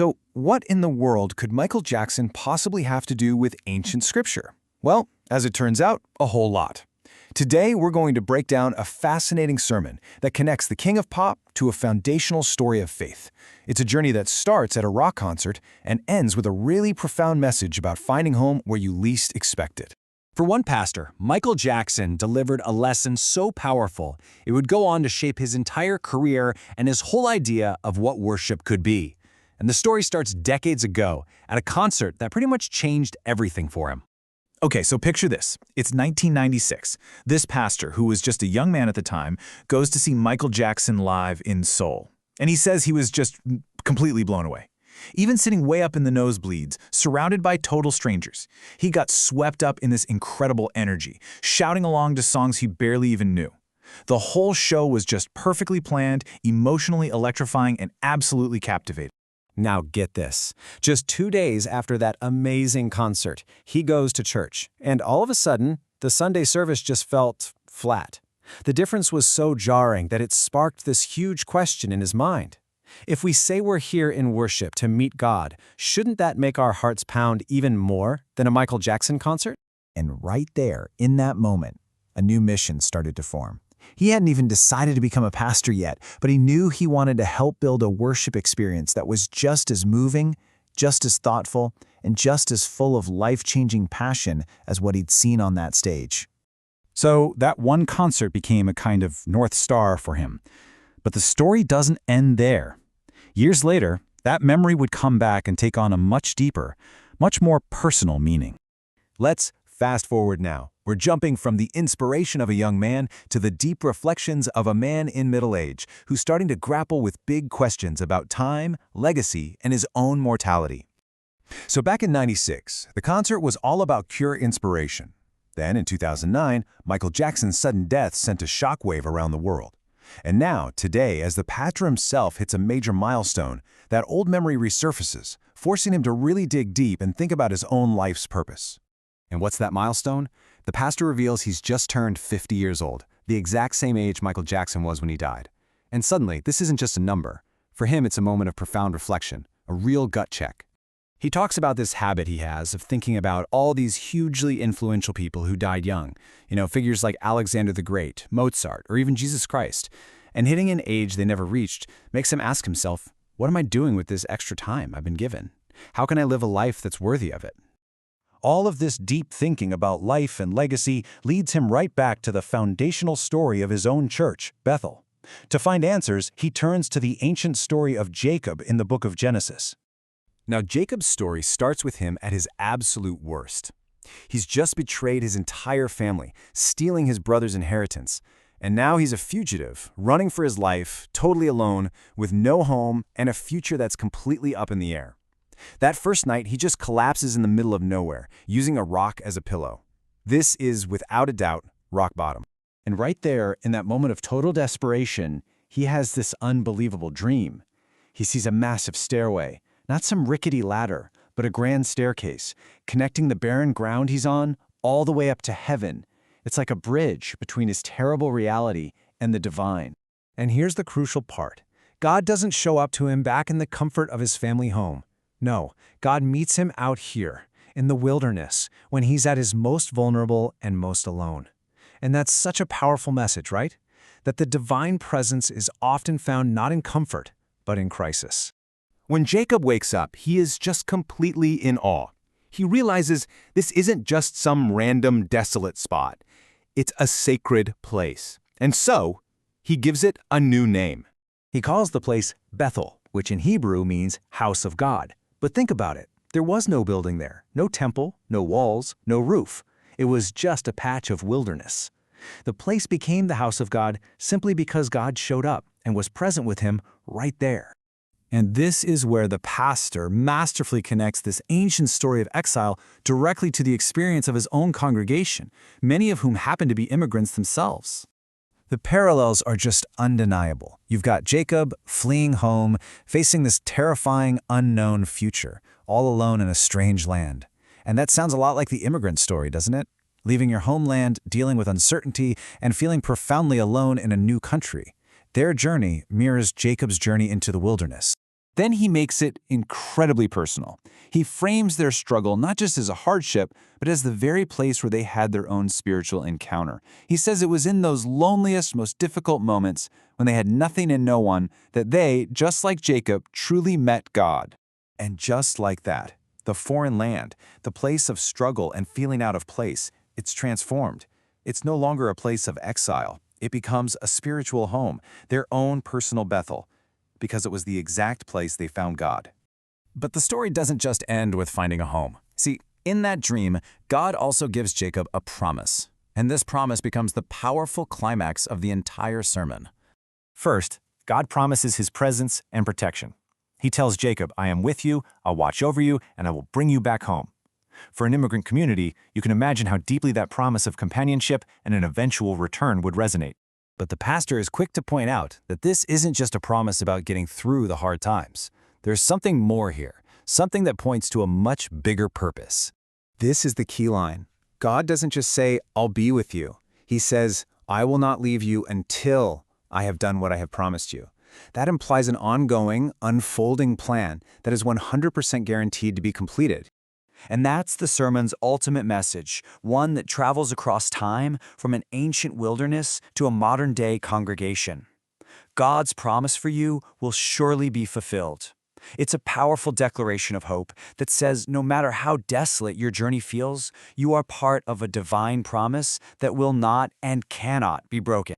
So, what in the world could Michael Jackson possibly have to do with ancient scripture? Well, as it turns out, a whole lot. Today, we're going to break down a fascinating sermon that connects the king of pop to a foundational story of faith. It's a journey that starts at a rock concert and ends with a really profound message about finding home where you least expect it. For one pastor, Michael Jackson delivered a lesson so powerful, it would go on to shape his entire career and his whole idea of what worship could be. And the story starts decades ago at a concert that pretty much changed everything for him. Okay, so picture this. It's 1996. This pastor, who was just a young man at the time, goes to see Michael Jackson live in Seoul. And he says he was just completely blown away. Even sitting way up in the nosebleeds, surrounded by total strangers, he got swept up in this incredible energy, shouting along to songs he barely even knew. The whole show was just perfectly planned, emotionally electrifying, and absolutely captivating. Now get this. Just 2 days after that amazing concert, he goes to church, and all of a sudden, the Sunday service just felt flat. The difference was so jarring that it sparked this huge question in his mind. If we say we're here in worship to meet God, shouldn't that make our hearts pound even more than a Michael Jackson concert? And right there, in that moment, a new mission started to form. He hadn't even decided to become a pastor yet, but he knew he wanted to help build a worship experience that was just as moving, just as thoughtful, and just as full of life-changing passion as what he'd seen on that stage. So that one concert became a kind of North Star for him. But the story doesn't end there. Years later, that memory would come back and take on a much deeper, much more personal meaning. Let's fast forward now. We're jumping from the inspiration of a young man to the deep reflections of a man in middle age who's starting to grapple with big questions about time, legacy, and his own mortality. So back in '96, the concert was all about pure inspiration. Then in 2009, Michael Jackson's sudden death sent a shockwave around the world. And now, today, as the pastor himself hits a major milestone, that old memory resurfaces, forcing him to really dig deep and think about his own life's purpose. And what's that milestone? The pastor reveals he's just turned 50 years old, the exact same age Michael Jackson was when he died. And suddenly, this isn't just a number. For him, it's a moment of profound reflection, a real gut check. He talks about this habit he has of thinking about all these hugely influential people who died young, figures like Alexander the Great, Mozart, or even Jesus Christ. And hitting an age they never reached makes him ask himself, what am I doing with this extra time I've been given? How can I live a life that's worthy of it? All of this deep thinking about life and legacy leads him right back to the foundational story of his own church, Bethel. To find answers, he turns to the ancient story of Jacob in the book of Genesis. Now, Jacob's story starts with him at his absolute worst. He's just betrayed his entire family, stealing his brother's inheritance. And now he's a fugitive, running for his life, totally alone, with no home and a future that's completely up in the air. That first night, he just collapses in the middle of nowhere, using a rock as a pillow. This is, without a doubt, rock bottom. And right there, in that moment of total desperation, he has this unbelievable dream. He sees a massive stairway, not some rickety ladder, but a grand staircase, connecting the barren ground he's on all the way up to heaven. It's like a bridge between his terrible reality and the divine. And here's the crucial part. God doesn't show up to him back in the comfort of his family home. No, God meets him out here, in the wilderness, when he's at his most vulnerable and most alone. And that's such a powerful message, right? That the divine presence is often found not in comfort, but in crisis. When Jacob wakes up, he is just completely in awe. He realizes this isn't just some random desolate spot. It's a sacred place. And so, he gives it a new name. He calls the place Bethel, which in Hebrew means house of God. But think about it. There was no building there, no temple, no walls, no roof. It was just a patch of wilderness. The place became the house of God simply because God showed up and was present with him right there. And this is where the pastor masterfully connects this ancient story of exile directly to the experience of his own congregation, many of whom happen to be immigrants themselves. The parallels are just undeniable. You've got Jacob fleeing home, facing this terrifying, unknown future, all alone in a strange land. And that sounds a lot like the immigrant story, doesn't it? Leaving your homeland, dealing with uncertainty, and feeling profoundly alone in a new country. Their journey mirrors Jacob's journey into the wilderness. Then he makes it incredibly personal. He frames their struggle not just as a hardship, but as the very place where they had their own spiritual encounter. He says it was in those loneliest, most difficult moments, when they had nothing and no one, that they, just like Jacob, truly met God. And just like that, the foreign land, the place of struggle and feeling out of place, it's transformed. It's no longer a place of exile. It becomes a spiritual home, their own personal Bethel, because it was the exact place they found God. But the story doesn't just end with finding a home. See, in that dream, God also gives Jacob a promise. And this promise becomes the powerful climax of the entire sermon. First, God promises his presence and protection. He tells Jacob, "I am with you, I'll watch over you, and I will bring you back home." For an immigrant community, you can imagine how deeply that promise of companionship and an eventual return would resonate. But the pastor is quick to point out that this isn't just a promise about getting through the hard times. There's something more here, something that points to a much bigger purpose. This is the key line. God doesn't just say, "I'll be with you." He says, "I will not leave you until I have done what I have promised you." That implies an ongoing, unfolding plan that is 100% guaranteed to be completed. And that's the sermon's ultimate message, one that travels across time from an ancient wilderness to a modern-day congregation. God's promise for you will surely be fulfilled. It's a powerful declaration of hope that says no matter how desolate your journey feels, you are part of a divine promise that will not and cannot be broken.